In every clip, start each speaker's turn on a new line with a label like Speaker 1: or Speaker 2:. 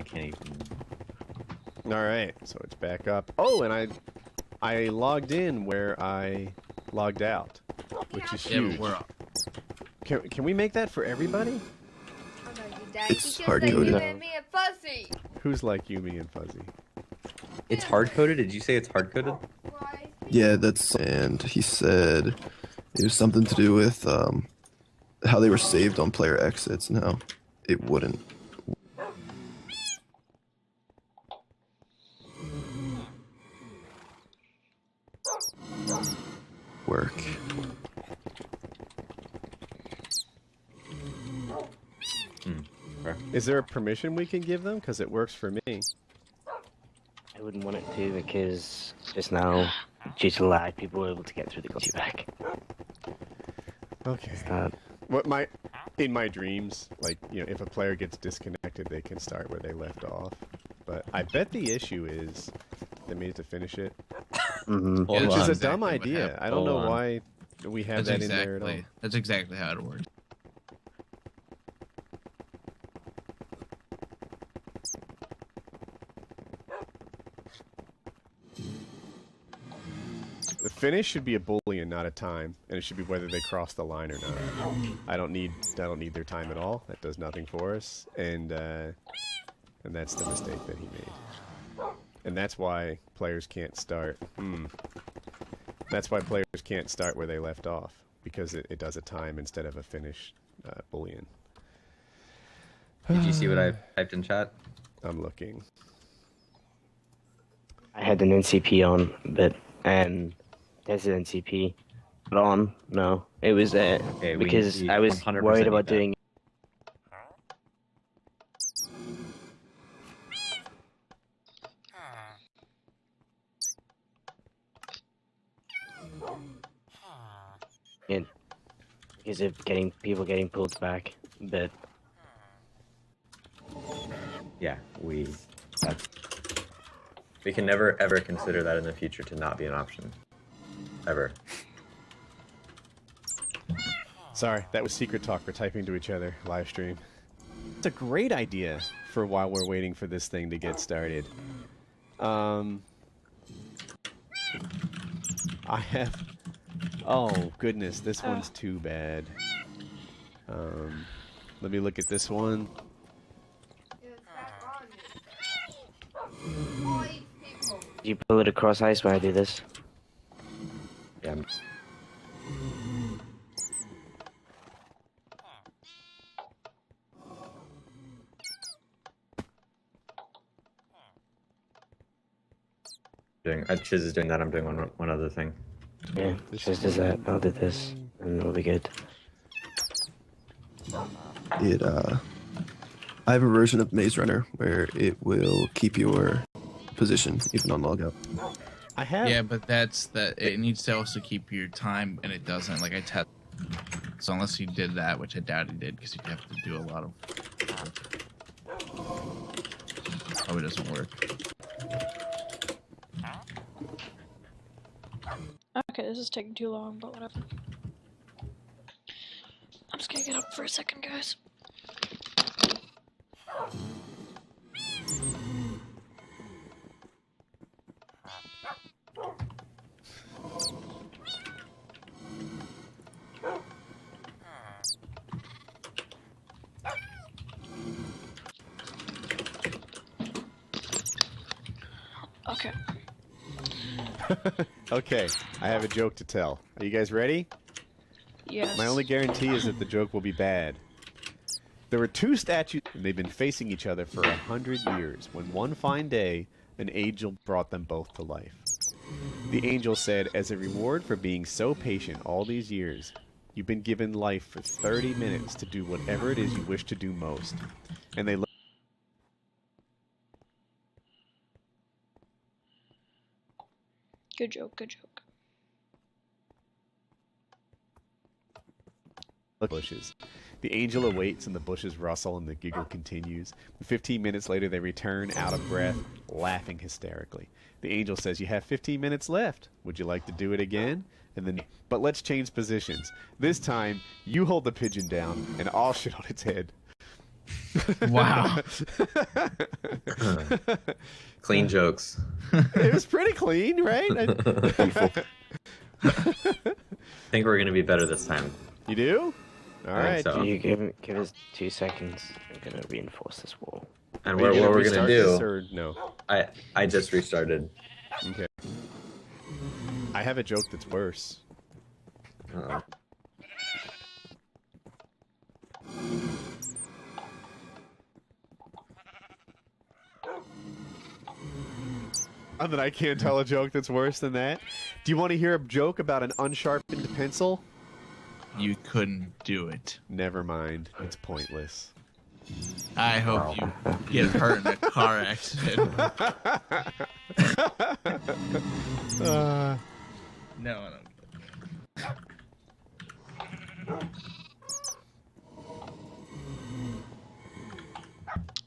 Speaker 1: can't even...
Speaker 2: Alright, so it's back up. Oh, and I logged in where I logged out, which is huge.
Speaker 3: Yeah, we're up.
Speaker 2: Can we make that for everybody?
Speaker 4: It's hard-coded.
Speaker 2: Who's like you, me, and Fuzzy?
Speaker 1: It's hard-coded? Did you say it's hard-coded?
Speaker 4: Yeah, that's... And he said it was something to do with how they were saved on player exits and how it wouldn't work.
Speaker 2: Is there a permission we can give them? Because it works for me.
Speaker 5: I wouldn't want it to because just now, due to lag, people were able to get through the glitchy back.
Speaker 2: Okay.
Speaker 5: Start.
Speaker 2: In my dreams, like, you know, if a player gets disconnected, they can start where they left off. But I bet the issue is they made to finish it.
Speaker 5: Mm-hmm.
Speaker 2: Which is a dumb
Speaker 3: exactly what
Speaker 2: idea. I don't know why we have that in there at all.
Speaker 3: That's exactly how it works.
Speaker 2: The finish should be a boolean, not a time, and it should be whether they cross the line or not. I don't need their time at all. That does nothing for us, and that's the mistake that he made. And that's why players can't start. That's why players can't start where they left off, because it does a time instead of a finish boolean.
Speaker 1: Did you see what I typed in chat?
Speaker 2: I'm looking.
Speaker 5: I had an NCP on, but there's an NCP on. No, it was because I was
Speaker 1: 100%
Speaker 5: worried about
Speaker 1: need that.
Speaker 5: doing. It because of people getting pulled back, but
Speaker 1: Yeah, we can never ever consider that in the future to not be an option. Ever.
Speaker 2: Sorry, that was secret talk. We're typing to each other live stream. It's a great idea for while we're waiting for this thing to get started. I have... Oh, goodness, this one's too bad. Let me look at this one.
Speaker 5: you pull it across ice when I do this.
Speaker 1: Yeah. Chiz is doing that. I'm doing one other thing.
Speaker 5: Yeah, just does that. I'll do this, and it'll be good.
Speaker 4: I have a version of Maze Runner where it will keep your position even on logout.
Speaker 2: I have.
Speaker 3: Yeah, but it needs to also keep your time, and it doesn't. Like I test. So unless you did that, which I doubt he did, because you have to do a lot of. Probably doesn't work.
Speaker 6: Okay, this is taking too long, but whatever. I'm just gonna get up for a second, guys. Okay.
Speaker 2: Okay, I have a joke to tell. Are you guys ready?
Speaker 6: Yes.
Speaker 2: My only guarantee is that the joke will be bad. There were two statues, and they've been facing each other for 100 years, when one fine day, an angel brought them both to life. The angel said, as a reward for being so patient all these years, you've been given life for 30 minutes to do whatever it is you wish to do most. And they looked.
Speaker 6: Good joke, good joke.
Speaker 2: Bushes. The angel awaits and the bushes rustle and the giggle continues. 15 minutes later they return, out of breath, laughing hysterically. The angel says, you have 15 minutes left. Would you like to do it again? And then, but let's change positions. This time, you hold the pigeon down and I'll shit on its head.
Speaker 3: Wow.
Speaker 1: Clean jokes.
Speaker 2: It was pretty clean, right?
Speaker 1: I think we're gonna be better this time.
Speaker 2: You do? All
Speaker 1: I think
Speaker 2: right.
Speaker 1: so.
Speaker 5: You give us 2 seconds. I'm gonna reinforce this wall.
Speaker 1: And
Speaker 2: Are you
Speaker 1: what we're
Speaker 2: restart
Speaker 1: gonna
Speaker 2: this
Speaker 1: do?
Speaker 2: or no?
Speaker 1: I just restarted.
Speaker 2: Okay. I have a joke that's worse.
Speaker 1: Uh-oh.
Speaker 2: And then I can't tell a joke that's worse than that. Do you want to hear a joke about an unsharpened pencil?
Speaker 3: You couldn't do it.
Speaker 2: Never mind. It's pointless.
Speaker 3: I hope you get hurt in a car accident. No, I don't.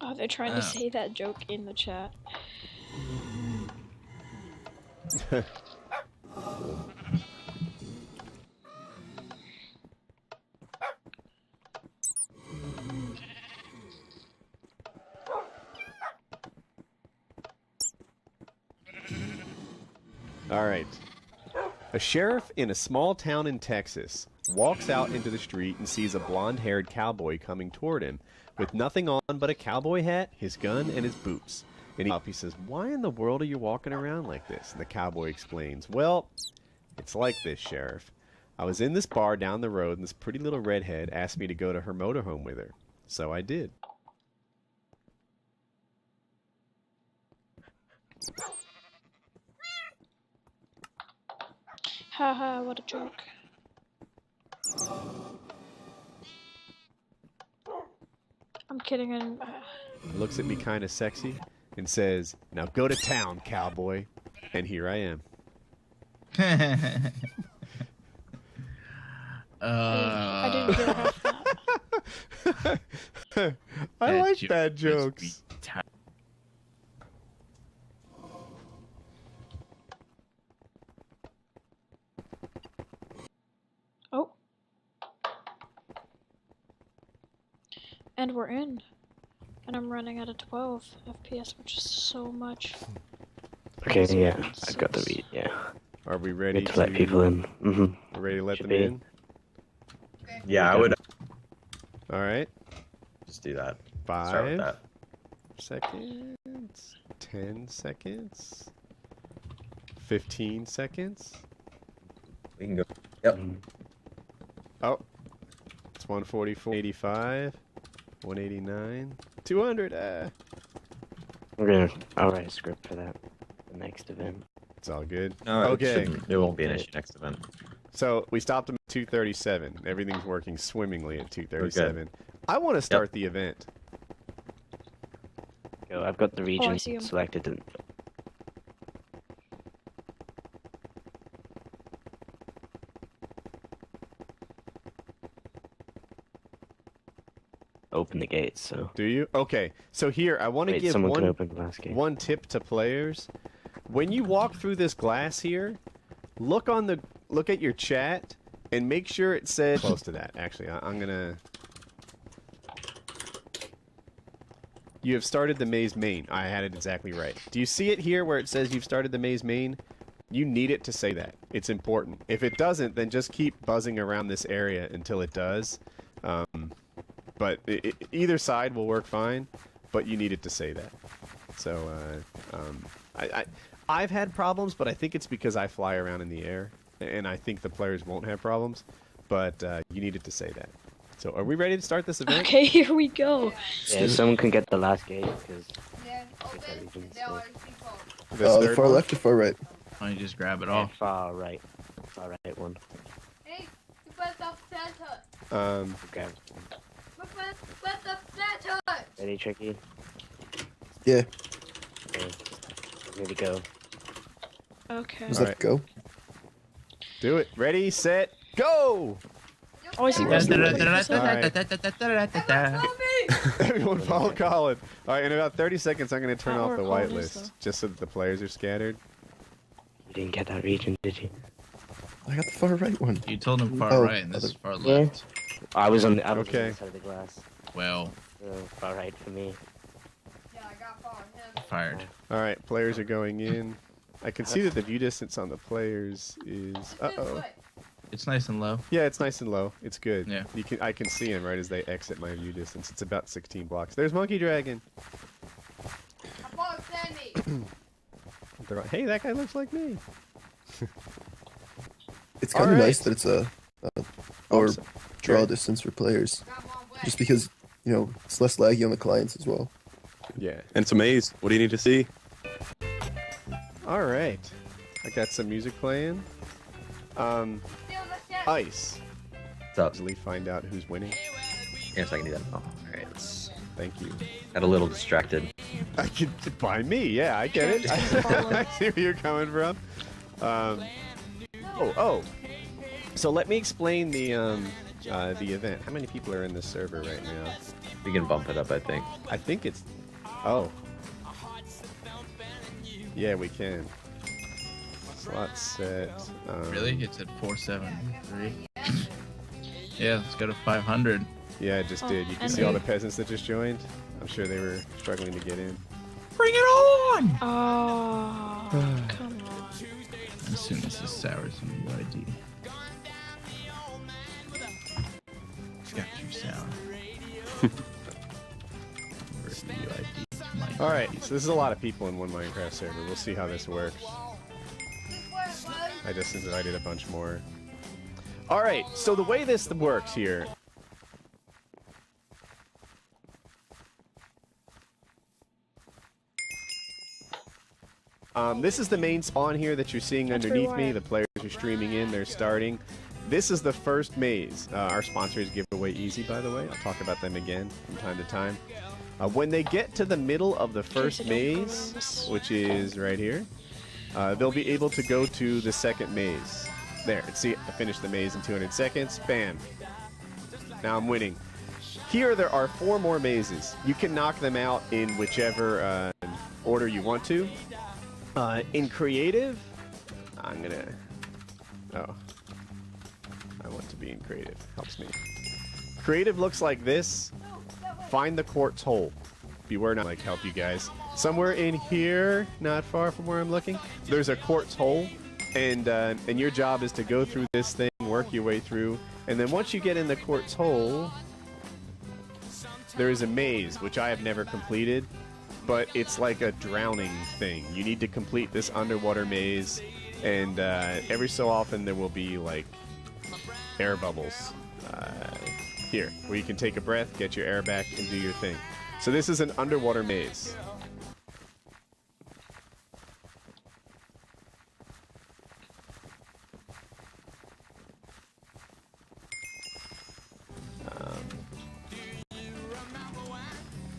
Speaker 6: Oh, they're trying to say that joke in the chat.
Speaker 2: All right. A sheriff in a small town in Texas walks out into the street and sees a blonde-haired cowboy coming toward him with nothing on but a cowboy hat, his gun, and his boots. And he says, "Why in the world are you walking around like this?" And the cowboy explains, "Well, it's like this, Sheriff. I was in this bar down the road and this pretty little redhead asked me to go to her motorhome with her. So I did."
Speaker 6: Haha, what a joke. I'm kidding.
Speaker 2: Looks at me kind of sexy and says, "Now go to town, cowboy." And here I am.
Speaker 6: I didn't hear half that.
Speaker 2: I like
Speaker 3: joke
Speaker 2: bad
Speaker 3: must
Speaker 2: jokes.
Speaker 3: be ti-
Speaker 6: Oh. And we're in. And I'm running at a 12 FPS, which is so much.
Speaker 5: Okay, yeah, I've got the read. Yeah,
Speaker 2: Are we ready
Speaker 5: need to let people in.
Speaker 2: We're ready to let
Speaker 5: Should
Speaker 2: them
Speaker 5: be.
Speaker 2: in?
Speaker 1: Yeah, I would
Speaker 2: All right.
Speaker 1: just do that. Start with
Speaker 2: 5
Speaker 1: that.
Speaker 2: seconds. 10 seconds. 15 seconds.
Speaker 1: We can go. Yep.
Speaker 2: Oh. It's 144, 85, 189, 200.
Speaker 5: I'll write a script for that. The next event.
Speaker 2: It's all good.
Speaker 1: No,
Speaker 2: Okay.
Speaker 1: it won't be an issue next event.
Speaker 2: So we stopped them at 237. Everything's working swimmingly at 237. I want to start the event.
Speaker 5: Go. I've got the region
Speaker 6: see 'em.
Speaker 5: selected. And open the gates. So
Speaker 2: Do you? Okay. So here, I want to
Speaker 5: wait,
Speaker 2: give
Speaker 5: someone can
Speaker 2: one
Speaker 5: open the last gate.
Speaker 2: one tip to players. When you walk through this glass here, look at your chat and make sure it says close to that. Actually, I'm gonna. You have started the maze main. I had it exactly right. Do you see it here where it says you've started the maze main? You need it to say that. It's important. If it doesn't, then just keep buzzing around this area until it does. But either side will work fine, but you need it to say that. So, I've had problems, but I think it's because I fly around in the air, and I think the players won't have problems, but you needed to say that. So are we ready to start this event?
Speaker 6: Okay, here we go.
Speaker 5: Yeah, someone can get the last gate because
Speaker 2: This
Speaker 4: The
Speaker 2: third
Speaker 4: far
Speaker 2: one?
Speaker 4: left or far right?
Speaker 3: Why don't you just grab it off?
Speaker 5: far right one.
Speaker 7: Hey, where's the center?
Speaker 5: Okay.
Speaker 7: Where's the center?
Speaker 5: Ready, Tricky?
Speaker 4: Yeah.
Speaker 5: Okay. Ready, go.
Speaker 6: Okay.
Speaker 4: Does
Speaker 2: All
Speaker 4: that go?
Speaker 2: Do it. Ready, set, go!
Speaker 6: Oh, I see what's
Speaker 2: Everyone follow Colin. All right, in about 30 seconds, I'm going to turn
Speaker 6: Not
Speaker 2: off
Speaker 6: where
Speaker 2: the
Speaker 6: Colin
Speaker 2: white
Speaker 6: is,
Speaker 2: list,
Speaker 6: though.
Speaker 2: just so that the players are scattered.
Speaker 5: You didn't get that region, did you?
Speaker 4: I got the far right one.
Speaker 3: You told him far
Speaker 4: Oh,
Speaker 3: right and this is far
Speaker 5: Yeah.
Speaker 3: left.
Speaker 5: I was on the other
Speaker 2: Okay.
Speaker 5: side of the glass.
Speaker 3: Well,
Speaker 5: All right for me.
Speaker 7: Yeah, I got far him.
Speaker 3: Fired.
Speaker 2: All right, players are going in. I can see that the view distance on the players is.
Speaker 7: This
Speaker 2: Uh-oh.
Speaker 7: way.
Speaker 3: It's nice and low.
Speaker 2: Yeah, it's nice and low. It's good.
Speaker 3: Yeah.
Speaker 2: I can see him right as they exit my view distance. It's about 16 blocks. There's Monkey Dragon.
Speaker 7: I followed Sandy.
Speaker 2: They're like, hey, that guy looks like me.
Speaker 4: It's kind of
Speaker 2: Alright.
Speaker 4: nice that it's a lower
Speaker 2: Awesome.
Speaker 4: draw
Speaker 2: Great.
Speaker 4: distance for players,
Speaker 7: Got one way.
Speaker 4: just because it's less laggy on the clients as well.
Speaker 2: Yeah.
Speaker 8: And it's a maze. What do you need to see?
Speaker 2: All right. I got some music playing.
Speaker 7: Still the set.
Speaker 2: Ice.
Speaker 1: What's up?
Speaker 2: Easily find out who's winning.
Speaker 1: Yes, I can do that. Oh, alright.
Speaker 2: Thank you.
Speaker 1: Got a little distracted.
Speaker 2: I could by me. Yeah, I get it. I see where you're coming from. Oh. So let me explain the event. How many people are in this server right now?
Speaker 1: We can bump it up, I think.
Speaker 2: I think it's. Oh. Yeah, we can. Slot set.
Speaker 3: Really? It's at 473. Yeah, let's go to 500.
Speaker 2: Yeah, it just did. You can
Speaker 6: and
Speaker 2: see all
Speaker 6: they-
Speaker 2: the peasants that just joined. I'm sure they were struggling to get in.
Speaker 3: Bring it on!
Speaker 6: Oh, come on.
Speaker 3: As soon as this sours UID. Got you sour. Where's the UID?
Speaker 2: All right, so this is a lot of people in one Minecraft server. We'll see how this works.
Speaker 7: This way, buddy.
Speaker 2: I just invited a bunch more. All right, so the way this works here. This is the main spawn here that you're seeing
Speaker 6: That's
Speaker 2: underneath me.
Speaker 6: rewired.
Speaker 2: The players are streaming in, they're starting. This is the first maze. Our sponsors give away Easy, by the way. I'll talk about them again from time to time. When they get to the middle of the first
Speaker 6: I don't go around
Speaker 2: maze,
Speaker 6: this.
Speaker 2: which is right here, they'll be able to go to the second maze. There, see, I finished the maze in 200 seconds. Bam. Now I'm winning. Here there are 4 more mazes. You can knock them out in whichever order you want to. In creative, I'm gonna. Oh, I want to be in creative. Helps me. Creative looks like this. Find the quartz hole. Beware not like help you guys. Somewhere in here, not far from where I'm looking, there's a quartz hole, and your job is to go through this thing, work your way through, and then once you get in the quartz hole, there is a maze which I have never completed. But it's like a drowning thing. You need to complete this underwater maze, and every so often there will be like air bubbles here, where you can take a breath, get your air back, and do your thing. So this is an underwater maze.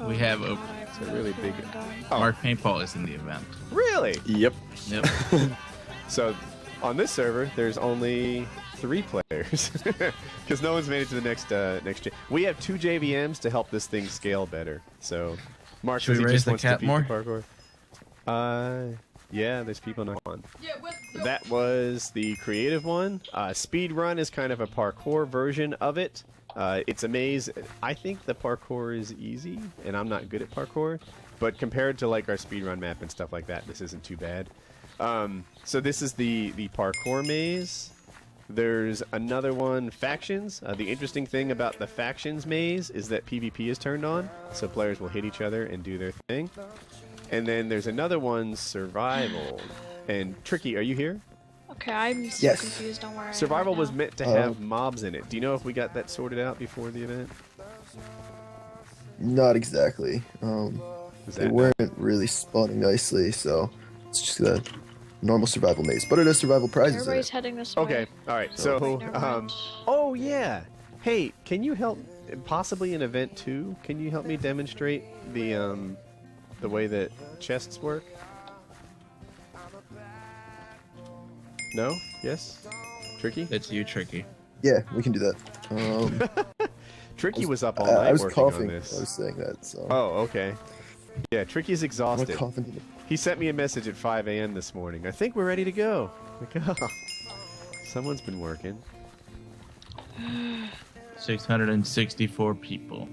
Speaker 3: We have
Speaker 6: God,
Speaker 3: over.
Speaker 6: I have
Speaker 2: a
Speaker 6: no
Speaker 2: really
Speaker 6: clue
Speaker 2: big-
Speaker 6: where I'm going.
Speaker 3: Mark Paintball is in the event.
Speaker 2: Really?
Speaker 8: Yep.
Speaker 3: Yep.
Speaker 2: So on this server, there's only 3 players because no one's made it to the next. We have 2 JVMs to help this thing scale better. So Mark
Speaker 3: Should
Speaker 2: says
Speaker 3: we
Speaker 2: he
Speaker 3: raise
Speaker 2: just
Speaker 3: the
Speaker 2: wants
Speaker 3: cat
Speaker 2: to beat
Speaker 3: more?
Speaker 2: the parkour. Yeah, there's people not on.
Speaker 7: Yeah, with the
Speaker 2: That was the creative one. Speed run is kind of a parkour version of it. It's a maze. I think the parkour is easy, and I'm not good at parkour. But compared to like our speedrun map and stuff like that, this isn't too bad. So this is the parkour maze. There's another one, factions. The interesting thing about the factions maze is that PvP is turned on, so players will hit each other and do their thing. And then there's another one, survival. And Tricky, are you here?
Speaker 6: Okay, I'm so
Speaker 4: Yes.
Speaker 6: confused. Don't worry.
Speaker 2: Survival
Speaker 6: right
Speaker 2: was
Speaker 6: now.
Speaker 2: meant to have mobs in it. Do you know if we got that sorted out before the event?
Speaker 4: Not exactly.
Speaker 2: Is
Speaker 4: They
Speaker 2: that
Speaker 4: weren't really spawning nicely, so it's just a normal survival maze. But it has survival prizes in
Speaker 6: Everybody's
Speaker 4: it.
Speaker 6: heading this way.
Speaker 2: Okay, all right. So,
Speaker 6: Wait, never mind.
Speaker 2: oh yeah. Hey, can you help? Possibly in event 2, can you help me demonstrate the way that chests work? No? Yes? Tricky?
Speaker 3: It's you, Tricky.
Speaker 4: Yeah, we can do that.
Speaker 2: Tricky was up all night
Speaker 4: I was
Speaker 2: working on
Speaker 4: coughing.
Speaker 2: this.
Speaker 4: I was saying that. So.
Speaker 2: Oh, okay. Yeah, Tricky's
Speaker 4: I'm
Speaker 2: exhausted.
Speaker 4: coughing to the-
Speaker 2: He sent me a message at 5 a.m. this morning. I think we're ready to go. Like, oh, someone's been working.
Speaker 3: 664 people.